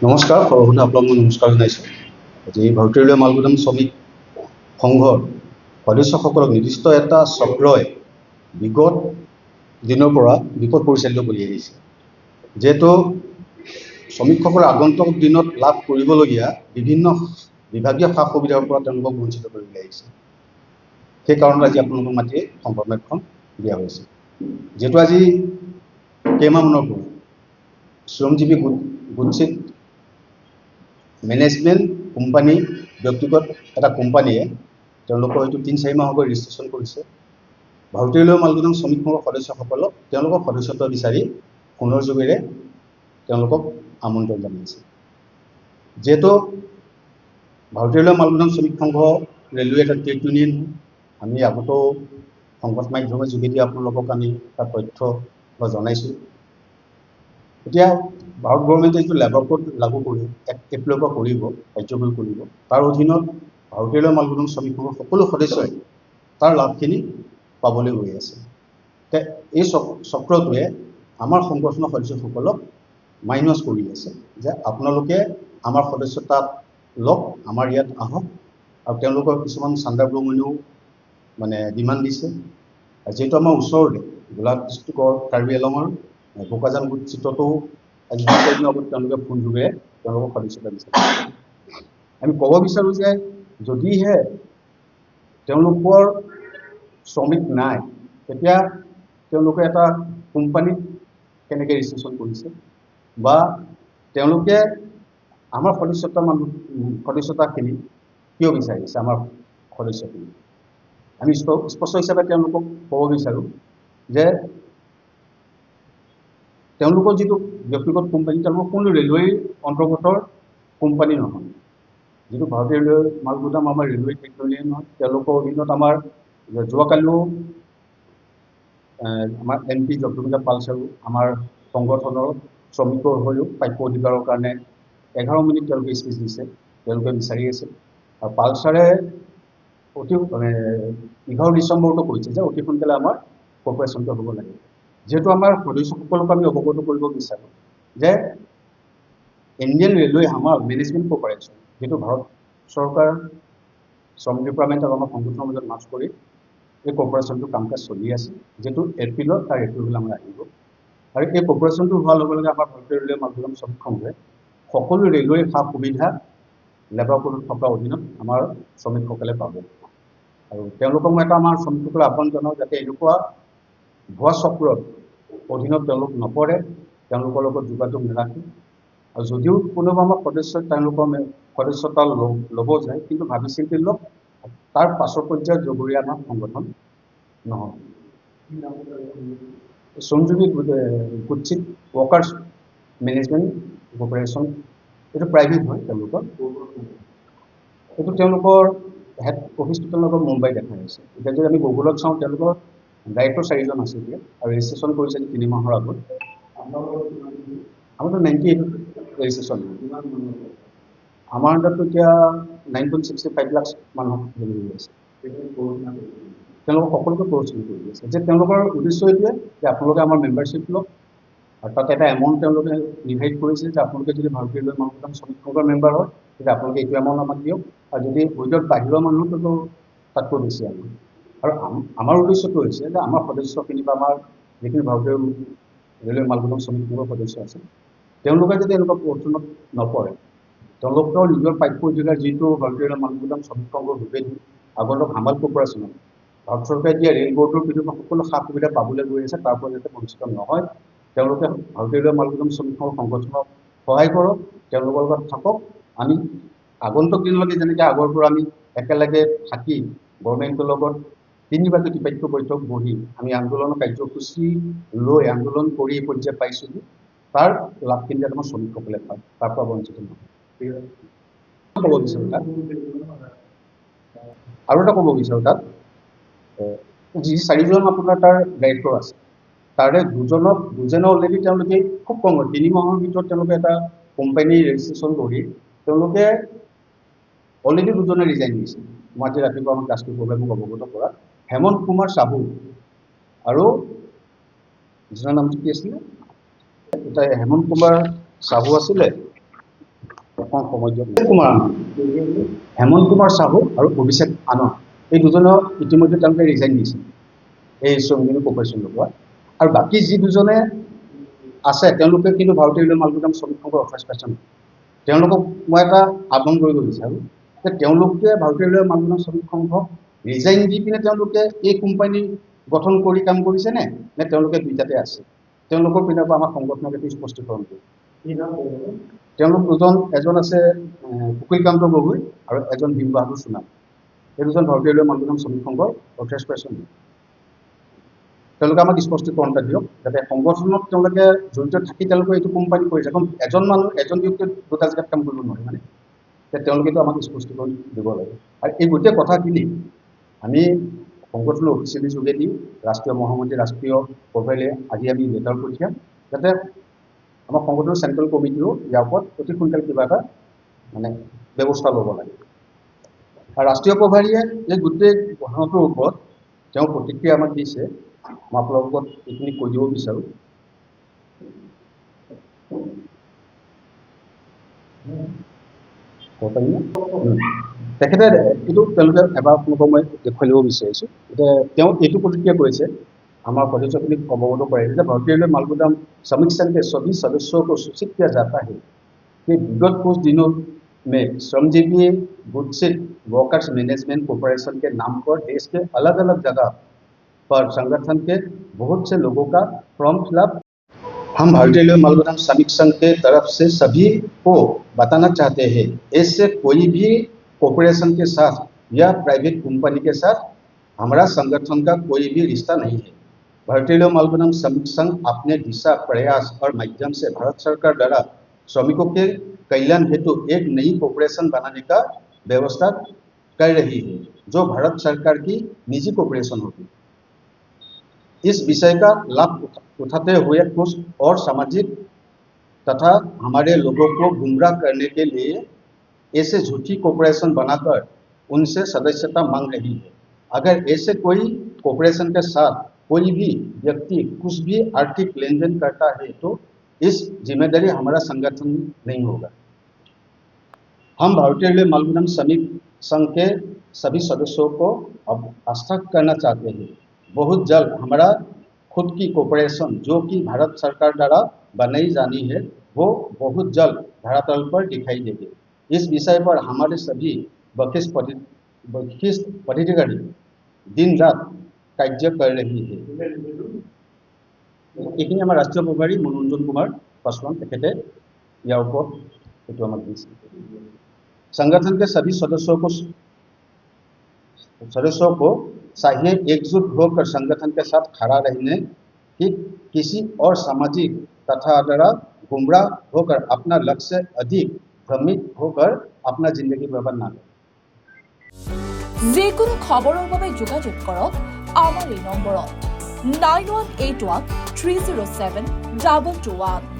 নমস্কাৰ, সৰ্বপ্ৰথমে আপোনাক মই নমস্কাৰ জনাইছোঁ। আজি ভাৰতীয় ৰেলৱে মালগুদাম শ্ৰমিক সংঘৰ সদস্যসকলক নিৰ্দিষ্ট এটা চক্ৰই বিগত দিনৰ পৰা বিপদ পৰিচালিত কৰি আহিছে। যিহেতু শ্ৰমিকসকলে আগন্তুক দিনত লাভ কৰিবলগীয়া বিভিন্ন বিভাগীয় সা সুবিধাৰ পৰা তেওঁলোকক বঞ্চিত কৰিবলৈ আহিছে। সেইকাৰণে আজি আপোনালোকক মাতি সংবাদমেলখন দিয়া হৈছে। যিহেতু আজি কেইমাহমানৰ পৰা শ্ৰমজীৱী গোটচিত মেনেজমেণ্ট কোম্পানী ব্যক্তিগত এটা কোম্পানীয়ে তেওঁলোকৰ হয়তো ৩-৪ মাহকৈ ৰেজিষ্ট্ৰেশ্যন কৰিছে। ভাৰতীয় ৰেলৱে মালগুদাম শ্ৰমিক সংঘৰ সদস্যসকলক তেওঁলোকৰ সদস্যত্ব বিচাৰি ফোনৰ যোগেৰে তেওঁলোকক আমন্ত্ৰণ জনাইছে। যিহেতু ভাৰতীয় ৰেলৱে মালগুদাম শ্ৰমিক সংঘ ৰেলৱে এটা ট্ৰেড ইউনিয়ন, আমি আগতেও সংবাদ মাধ্যমৰ যোগেদি আপোনালোকক আমি এটা তথ্য জনাইছোঁ। এতিয়া ভাৰত গভৰ্ণমেণ্টে যিটো লেবাৰ কোড লাগু কৰি এপ্ৰিলৰ পৰা কৰিব, কাৰ্যকৰী কৰিব, তাৰ অধীনত ভাৰতীয় ৰেলৱে মালগুদাম শ্ৰমিক সংঘৰ সকলো সদস্যই তাৰ লাভখিনি পাবলৈ গৈ আছে। এই চক্ৰটোৱে আমাৰ সংগঠনৰ সদস্যসকলক মাইনাছ কৰি আছে যে আপোনালোকে আমাৰ সদস্যতাত লওক, আমাৰ ইয়াত আহক, আৰু তেওঁলোকৰ কিছুমান চান্দা ব্ৰমণিও ডিমাণ্ড দিছে। যিহেতু আমাৰ ওচৰতে গোলাঘাট ডিষ্ট্ৰিক্টৰ কাৰ্বি আংলঙৰ বোকাজান গোটচিততো আজি ২-৪ দিনৰ আগত তেওঁলোকে ফোন যোগে তেওঁলোকক সদস্যতা বিচাৰিছে। আমি ক'ব বিচাৰোঁ যে যদিহে তেওঁলোকৰ শ্ৰমিক নাই, তেতিয়া তেওঁলোকে এটা কোম্পানীত কেনেকৈ ৰেজিষ্ট্ৰেশ্যন কৰিছে, বা তেওঁলোকে আমাৰ সদস্যতাখিনি কিয় বিচাৰিছে আমাৰ সদস্যখিনি। আমি স্পষ্ট হিচাপে তেওঁলোকক ক'ব বিচাৰোঁ যে তেওঁলোকৰ যিটো ব্যক্তিগত কোম্পানী, তেওঁলোকৰ কোনো ৰেলৱেৰ অন্তৰ্গতৰ কোম্পানী নহয়। যিটো ভাৰতীয় ৰেলৱে মালগুদাম আমাৰ ৰেলৱে ট্ৰেড ইউনিয়ন নহয়, তেওঁলোকৰ অধীনত আমাৰ যোৱাকালিও আমাৰ MP জগদম্বিকা পালচাৰো আমাৰ সংগঠনৰ শ্ৰমিকৰ হৈও প্ৰাপ্য অধিকাৰৰ কাৰণে 11 মিনিট তেওঁলোকে স্পীচ দিছে, তেওঁলোকে বিচাৰি আছে। আৰু পালচাৰে 11 ডিচেম্বৰতো কৈছে যে অতি সোনকালে আমাৰ কৰ্পৰেশ্যনটো হ'ব লাগে। যিহেতু আমাৰ সদস্যসকলক আমি অৱগত কৰিব বিচাৰোঁ যে ইণ্ডিয়ান ৰেলৱে আমাৰ মেনেজমেণ্ট কৰ্পৰেশ্যন, যিটো ভাৰত চৰকাৰ, শ্ৰম ডিপাৰ্টমেণ্ট আৰু আমাৰ সংগঠনৰ মাজত মাৰ্জ কৰি এই কৰ্পৰেশ্যনটো কাম কাজ চলি আছে। যিহেতু এপ্ৰিলত তাৰ এপ্ৰিল আমাৰ আহিব, আৰু এই কৰ্পৰেশ্যনটো হোৱাৰ লগে লগে আমাৰ ভাৰতীয় ৰেলৱে মালগুদাম শ্ৰমিক সংঘে সকলো ৰেলৱেৰ সা সুবিধা লেবাৰ কোডত থকা অধীনত আমাৰ শ্ৰমিকসকলে পাব। আৰু তেওঁলোকক মই আমাৰ শ্ৰমিকসকলে আহ্বান জনাওঁ যাতে এনেকুৱা ভুৱা চক্ৰৰ অধীনত তেওঁলোক নপৰে, তেওঁলোকৰ লগত যোগাযোগ নাৰাখে। আৰু যদিও কোনোবা আমাৰ সদস্যই তেওঁলোকৰ সদস্যতা ল'ব যায়, কিন্তু ভাবি চিন্তি লওক, তাৰ পাছৰ পৰ্যায়ত জগৰীয়া আমাৰ সংগঠন নহয়। শ্ৰমজীৱী গোটচিত ৱৰ্কাৰ্ছ মেনেজমেণ্ট কৰ্পৰেশ্যন, এইটো প্ৰাইভেট হয়। তেওঁলোকৰ হেড অফিচটো তেওঁলোকৰ মুম্বাই দেখা হৈছে। এতিয়া যদি আমি গুগলত চাওঁ, তেওঁলোকৰ ডাইৰেক্টৰ 4জন আছে এতিয়া, আৰু ৰেজিষ্ট্ৰেশ্যন কৰিছে 3 মাহৰ আগত। আমাৰতো 98 ৰেজিষ্ট্ৰেশ্যন, আমাৰ আণ্ডাৰটো এতিয়া 9.65 লাখ মানুহ হেৰি হৈ আছে। তেওঁলোকক সকলোকে প্ৰৰোচন কৰি আছে যে তেওঁলোকৰ উদ্দেশ্য এইটোৱে যে আপোনালোকে আমাৰ মেম্বাৰশ্বিপ লওক, আৰু তাত এটা এমাউণ্ট তেওঁলোকে নিৰ্ধাৰিত কৰিছে যে আপোনালোকে যদি ভাৰতীয় ৰেলৱে মালগুদাম শ্ৰমিক সংঘৰ মেম্বাৰ হয়, তেতিয়া আপোনালোকে এইটো এমাউণ্ট আমাক দিয়ক, আৰু যদি উইদাউট বাহিৰৰ মানুহটোতো তাতকৈ বেছি আনিব। আৰু আমাৰ উদ্দেশ্যটো হৈছে যে আমাৰ সদস্যখিনি বা আমাৰ যিখিনি ভাৰতীয় ৰেলৱে মালগুদাম শ্ৰমিক সংঘৰ সদস্য আছে, তেওঁলোকে যদি এনেকুৱা প্ৰৰোচনত নপৰে, তেওঁলোকৰ নিজৰ প্ৰাপ্য অধিকাৰ যিটো ভাৰতীয় ৰেলৱে মালগুদাম শ্ৰমিক সংঘৰ যোগেদি আগন্তুক হামাল কৰ্পৰেশ্যনত ভাৰত চৰকাৰে দিয়া ৰেল বৰ্ডৰ বিৰুদ্ধে সকলো সা সুবিধা পাবলৈ গৈ আছে, তাৰ পৰা যাতে বঞ্চিত নহয়, তেওঁলোকে ভাৰতীয় ৰেলৱে মালগুদাম শ্ৰমিক সংগঠনক সহায় কৰক, তেওঁলোকৰ লগত থাকক। আমি আগন্তুক দিনলৈকে যেনেকৈ আগৰ পৰা আমি একেলগে থাকি গভৰ্ণমেণ্টৰ লগত 3 বাৰ ত্ৰিপাক্ষিক বৈঠক বহি আমি আন্দোলনৰ কাৰ্যসূচী লৈ আন্দোলন কৰি এই পৰ্যায় পাইছোঁ, তাৰ লাভখিনি যাতে আমাৰ শ্ৰমিকসকলে পায়, তাৰ পৰা বঞ্চিত নহয়। ক'ব বিচাৰোঁ তাত আৰু এটা ক'ব বিচাৰোঁ তাত যি 4জন আপোনাৰ তাৰ ডাইৰেক্টৰ আছে, তাৰে দুজনে অলৰেডি তেওঁলোকে খুব কম 3 মাহৰ ভিতৰত তেওঁলোকে এটা কোম্পানী ৰেজিষ্ট্ৰেশ্যন কৰি তেওঁলোকে অলৰেডি 2জনে ৰিজাইন দিছে। মই আজি ৰাতিপুৱা আমাক কাষ্টৰ প্ৰগ্ৰামক অৱগত কৰা হেমন্ত কুমাৰ চাহু আৰু যিজনৰ নামটো কি আছিলে, এটা হেমন্ত কুমাৰ চাহু আছিলে, এখন সময় দিয়ক। হেমন্ত কুমাৰ সাহু আৰু অভিষেক আনন্দ এই দুজনৰ ইতিমধ্যে তেওঁলোকে ৰিজাইন দিছে এই শ্ৰমিক ইউনিয়ন কৰ্পৰেশ্যন লগোৱা। আৰু বাকী যি দুজনে আছে তেওঁলোকে কিন্তু ভাৰতীয় ৰেলৱে মালগুদাম শ্ৰমিক সংঘৰ অথৰাইজ পাৰ্চন। তেওঁলোকক মই এটা আহ্বান কৰিব বিচাৰোঁ যে তেওঁলোকে ভাৰতীয় ৰেলৱে মালগুদাম শ্ৰমিক সংঘক ৰিজাইন দি পিনে তেওঁলোকে এই কোম্পানী গঠন কৰি কাম কৰিছে নে তেওঁলোকে দুইটাতে আছে? তেওঁলোকৰ পিনৰ পৰা আমাৰ সংগঠনক এটি স্পষ্টীকৰণ দিয়ে। তেওঁলোক দুজন, এজন আছে কুকিলকান্ত গগৈ আৰু এজন বীৰ বাহাদুৰ সোণাম। এই দুজন ভাৰতীয় ৰেলৱে মালগুদাম শ্ৰমিক সংঘৰ অথৰাইজ পাৰ্চন। তেওঁলোকে আমাক স্পষ্টীকৰণ এটা দিয়ক যাতে সংগঠনত তেওঁলোকে জড়িত থাকি তেওঁলোকে এইটো কোম্পানী কৰিছে। কাৰণ এজন মানুহ এজন ব্যক্তিয়ে দুটা জেগাত কাম কৰিব নোৱাৰে মানে তেওঁলোকেতো আমাক স্পষ্টীকৰণ দিব লাগে। আৰু এই গোটেই কথাখিনি আমি সংগঠনৰ অফিচিয়েলি যোগেদি ৰাষ্ট্ৰীয় মহামন্ত্ৰী, ৰাষ্ট্ৰীয় প্ৰভাৰীলৈ আজি আমি লেটাৰ পঠিয়াম যাতে আমাৰ সংগঠনৰ চেণ্ট্ৰেল কমিটিও ইয়াৰ ওপৰত অতি সোনকালে কিবা এটা মানে ব্যৱস্থা ল'ব লাগে। আৰু ৰাষ্ট্ৰীয় প্ৰভাৰীয়ে এই গোটেই ঘটনাটোৰ ওপৰত তেওঁ প্ৰতিক্ৰিয়া আমাক দিছে। মই আপোনালোকক এইখিনি কৈ দিব বিচাৰোঁ। তেখেতে এইটো তেওঁলোকে এবাৰ আপোনালোকক মই দেখুৱাই দিব বিচাৰিছোঁ। এতিয়া তেওঁ এইটো প্ৰতিক্ৰিয়া কৰিছে, আমাৰ সদস্যখিনিক অৱগত কৰাইছে যে भारतीय रेलवे मालगुदाम श्रमिक संघ के सभी सदस्यों को सूचित किया जाता है कि विगत कुछ दिनों में श्रमजीवी गुत्सित वर्कर्स मैनेजमेंट कॉर्पोरेशन के नाम पर देश के अलग अलग जगह पर संगठन के बहुत से लोगों का फॉर्म फिलअप। हम भारतीय रेलवे मालगुदाम श्रमिक संघ के तरफ से सभी को बताना चाहते हैं, ऐसे कोई भी कॉर्पोरेशन के साथ या प्राइवेट कंपनी के साथ हमारा संगठन का कोई भी रिश्ता नहीं है। भारतीय रेलवे मालगुदाम श्रमिक संघ अपने दिशा प्रयास और माध्यम से भारत सरकार द्वारा श्रमिकों के कल्याण हेतु एक नई कॉर्पोरेशन बनाने का व्यवस्था कर रही है, जो भारत सरकार की निजी कॉर्पोरेशन होगी। इस विषय का लाभ उठाते हुए कुछ और सामाजिक तथा हमारे लोगों को गुमराह करने के लिए ऐसे झूठी कॉर्पोरेशन बनाकर उनसे सदस्यता मांग रही है। अगर ऐसे कोई कॉर्पोरेशन के साथ कोई भी व्यक्ति कुछ भी आर्थिक लेन देन करता है तो इस जिम्मेदारी हमारा संगठन नहीं होगा। हम भारतीय रेलवे मालगुदाम श्रमिक संघ के सभी सदस्यों को अब आश्वस्त करना चाहते हैं, बहुत जल्द हमारा खुद की कॉर्पोरेशन जो कि भारत सरकार द्वारा बनाई जानी है वो बहुत जल्द धरातल पर दिखाई देगी। इस विषय पर हमारे सभी वरिष्ठ पदाधिकारी दिन रात कार्य कर रही है। এইখিনি আমাৰ ৰাষ্ট্ৰীয় প্ৰভাৰী মনোৰঞ্জন কুমাৰ পাसवान তেখেতে ইয়াৰ ওপৰত এইটো আমাক দিছে। संगठन के सभी सदस्यों को चाहिए एकजुट होकर संगठन के साथ खड़ा रहने की, किसी और सामाजिक तथा द्वारा गुमराह होकर अपना लक्ष्य से अधिक भ्रमित होकर अपना जिंदगी बर्बाद ना करें। যিকোনো খবৰৰ বাবে যোগাযোগ কৰক আমাৰ এই নম্বৰত 9181 307 221।